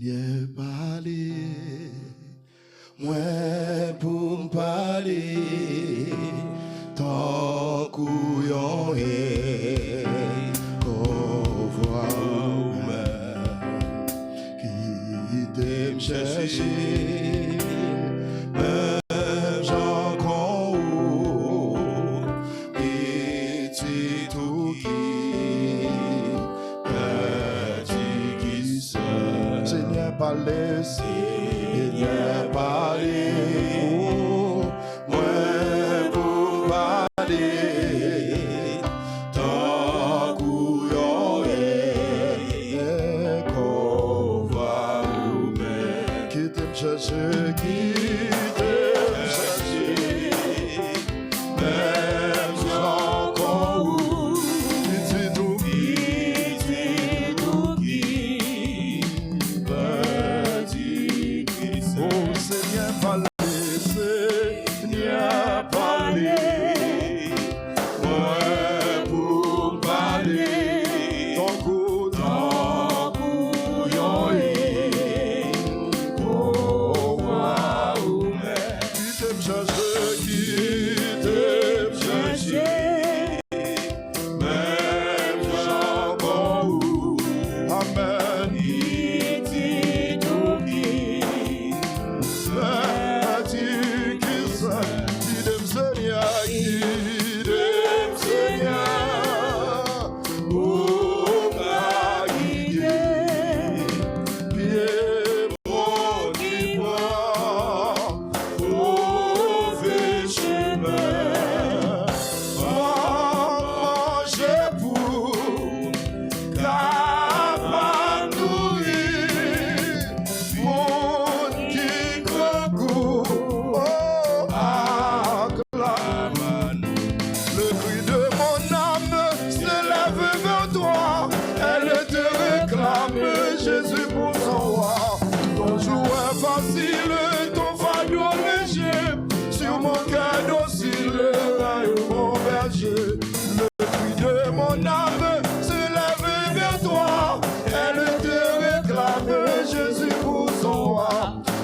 Seigneur, parler, moi pour me parler, tant couillon et qu'on voit qui t'aime chercher, même gens qu'on ouvre, et tu tout qui, petit qui se, Seigneur, parler, Seigneur, parler, moi pour parler, tant couillon et qu'on voit nous-mêmes, qui t'aime chercher, qui t'aime chercher, même gens qu'on ouvre, qui dit nous qui, petit qui se, oh Seigneur, parler, Seigneur, parler, moi pour parler, ton couillon et qu'on voit où mais qui t'aime chercher, qui t'aime chercher, même gens qu'on ouvre, amen, qui dit tout qui, petit qui se, qui t'aime Seigneur, qui t'aime Seigneur, pour pas guider, pied mon qui voit, mauvais chemin, manger pour capable nourrir, mon qui concourt, oh, acclame. Le cri de mon âme s'élève vers toi, elle te réclame, Jésus pour son roi. Ton jouet facile, ton fardeau léger, sur mon cœur docile, mon berger. Le cri de mon âme s'élève vers toi, elle te réclame, Jésus pour son roi.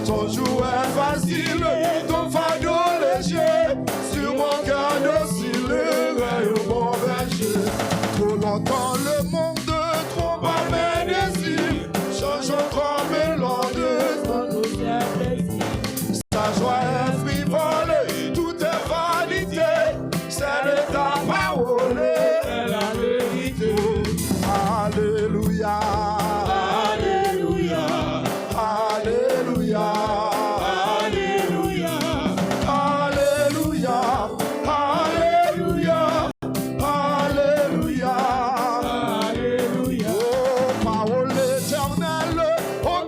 Ton jouet facile, ton fardeau léger, sur mon cœur docile, mon berger. Trop longtemps le monde trompa mes désirs, change comme l'onde, sa joie est frivole, tout est vanité, c'est de ta parole, c'est la vérité. Alléluia, Alléluia, Alléluia, Alléluia, Alléluia, Alléluia, Alléluia, Alléluia. Oh, parole éternelle, oh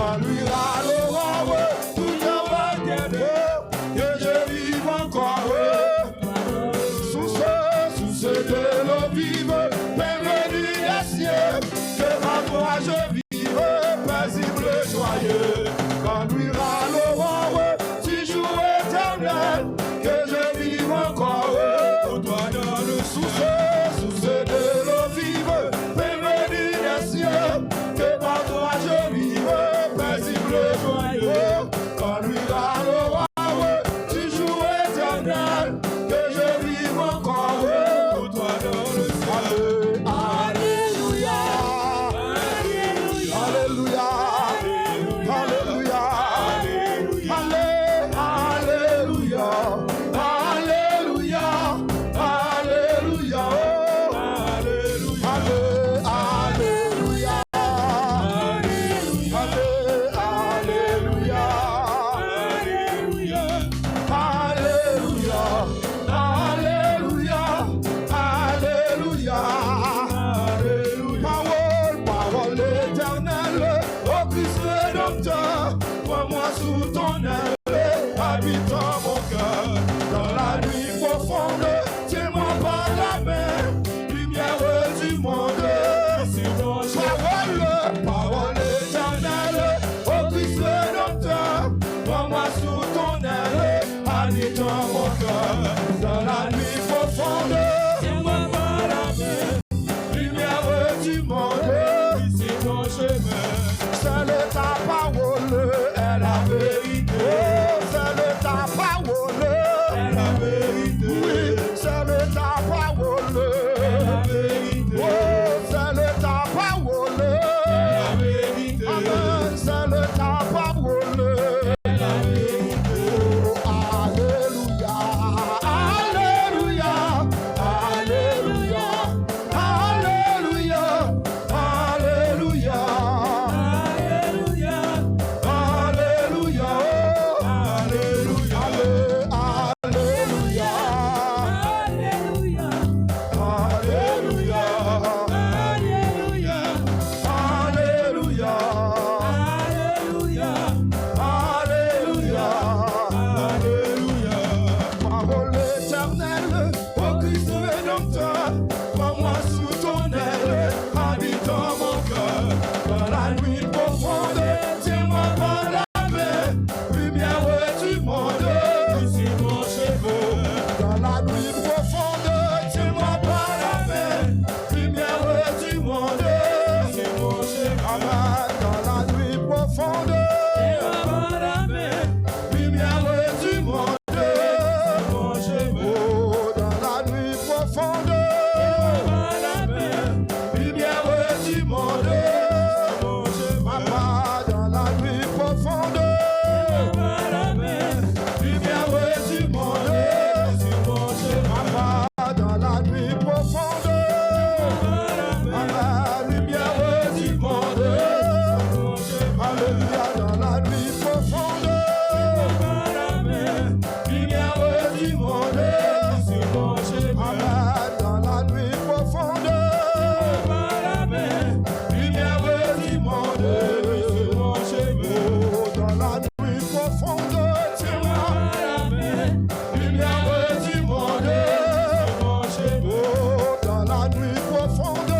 quand luira l'aurore, tout en va bientôt, que je vive encore. Sous ce de l'eau vive, bienvenue des cieux, que ma foi je vive, paisible, joyeux, quand luira l'aurore, du jour éternel, que je vive encore. Toi dans le sous ce de l'eau vive, bienvenue des cieux, que par toi je vive, paisible, joyeux, quand luira l'aurore, du jour éternel, que je vive encore. Toi dans le ciel. Alléluia, Alléluia, Alléluia, Alléluia, Alléluia, Alléluia, Alléluia, Alléluia, Parole éternelle, ô Christ rédempteur, prends-moi sous ton aile, habitant mon cœur, dans la nuit profonde, tiens-moi par la main, lumière du monde. Parole éternelle, ô Christ rédempteur, prends-moi sous ton aile, habitant mon cœur, dans la nuit profonde, tiens-moi par la main, lumière du monde. C'est ton chemin, c'est ta parole, est la vérité. Oh, c'est ta parole, est la vérité. Oui, c'est ta parole, est la vérité. Oh, c'est ta parole, est la vérité. Amen, c'est ta parole, est la vérité. Oh, alléluia, alléluia, alléluia, alléluia, alléluia, alléluia, alléluia, alléluia, alléluia, alléluia, alléluia, alléluia, alléluia. Parole éternelle, ô Christ rédempteur, prends-moi sous ton aile, habitant mon cœur, dans la nuit profonde, tiens-moi par la main, lumière du monde. C'est mon chemin, dans la nuit profonde, tiens-moi par la main, lumière du monde. C'est mon chemin, dans la nuit profonde, tiens-moi par la main, lumière du monde. Oh, dans la nuit profonde, par la main, lumière du monde. Papa, dans la nuit profonde, par la main, lumière du monde. Papa, dans la nuit profonde, par la lumière du monde. Alléluia, dans la nuit profonde, par la main, lumière du monde. Amen, dans la nuit profonde, par la main, lumière du monde. Oh, dans la nuit profonde, tiens-moi par la main, lumière du monde. Oh, dans la nuit profonde,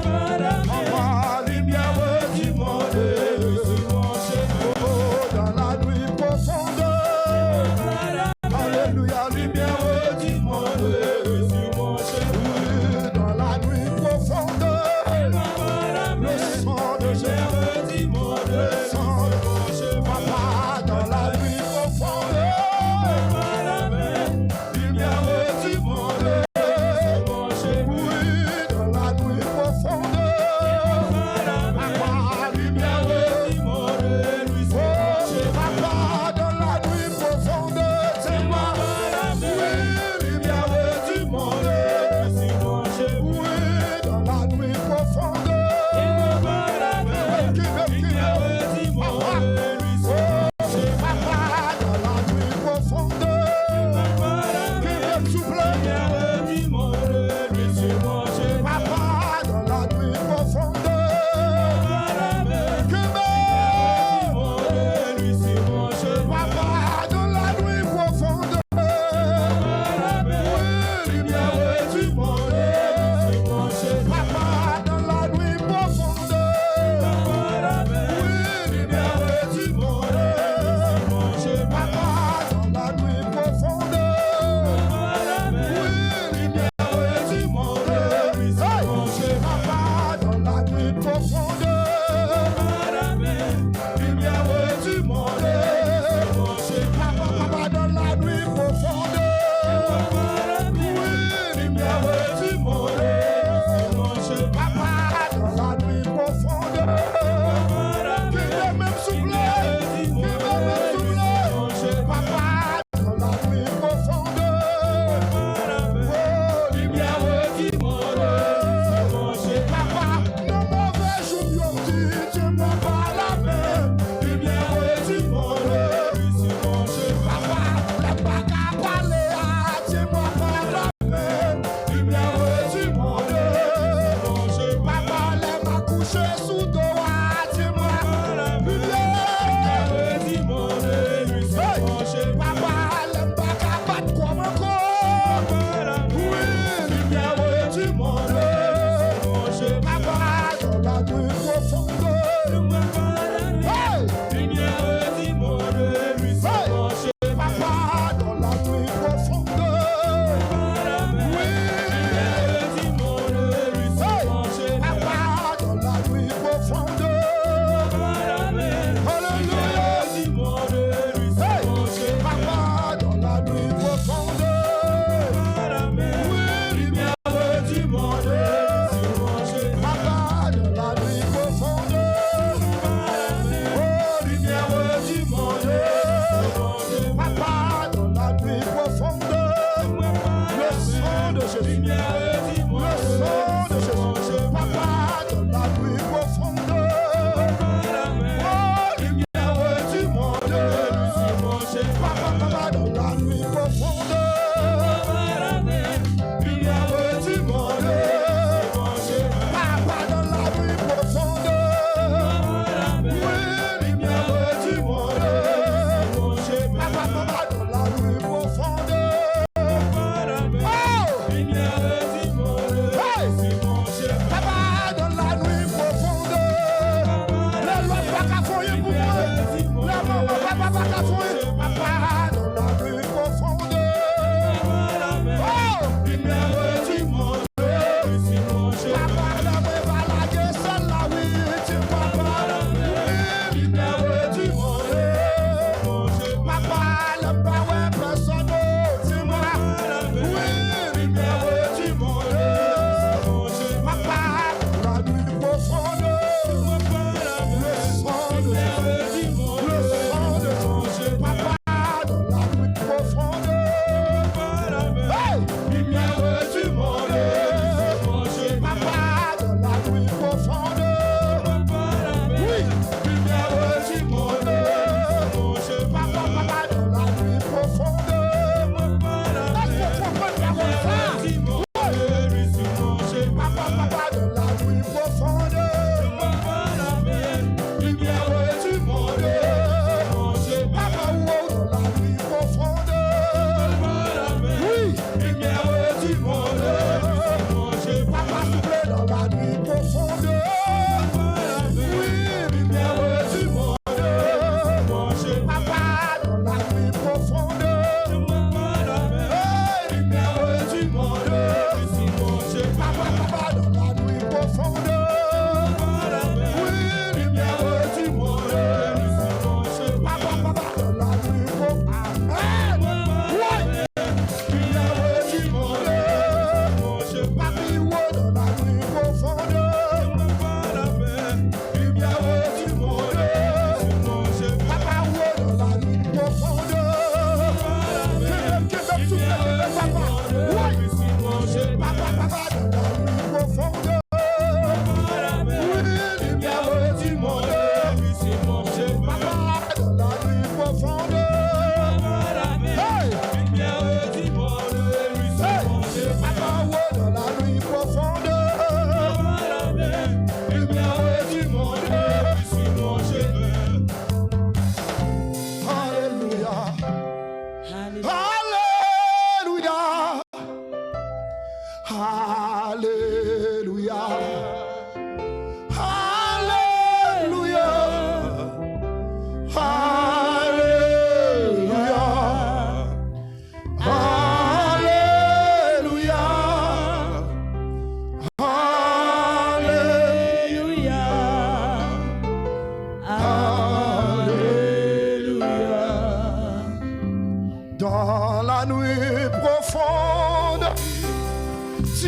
par la main, lumière du monde.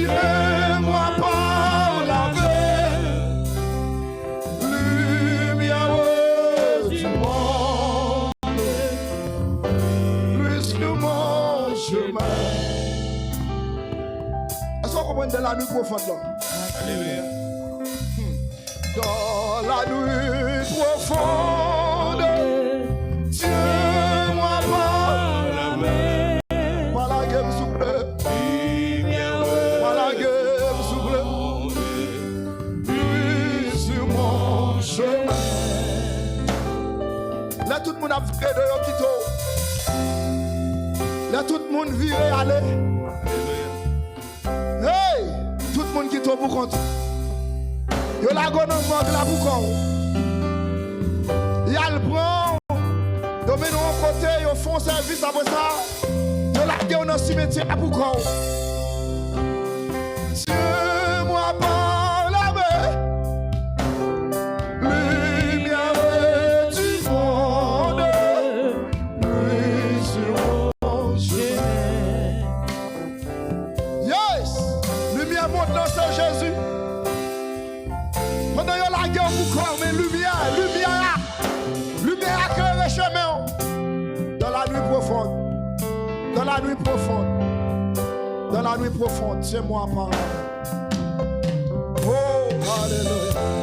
Tiens-moi par la main, lumière du monde, plus que mon chemin. Est-ce qu'on comprend de la nuit profonde là? Alléluia. Dans la nuit profonde, tiens-moi par la main. Par la gueule souple, par la gueule souple, lui sur mon chemin. Là tout le monde a viré de Yokito. Là tout le monde viré aller. Hey, tout le monde qui tombe pour compte. Yo la gonne manque la boucan. Y a le prend. Dommez nous en côté, yo font service après ça. Yo la gueule dans le cimetière à boucan. Tiens-moi par la main, lumière du monde, lui sur mon chemin. Yes, lumière monte dans Saint Jésus. Pendant que la guerre vous corps, mais lumière éclaire le chemin. Dans la nuit profonde, dans la nuit profonde, dans la nuit profonde, c'est moi par là. Oh, alléluia.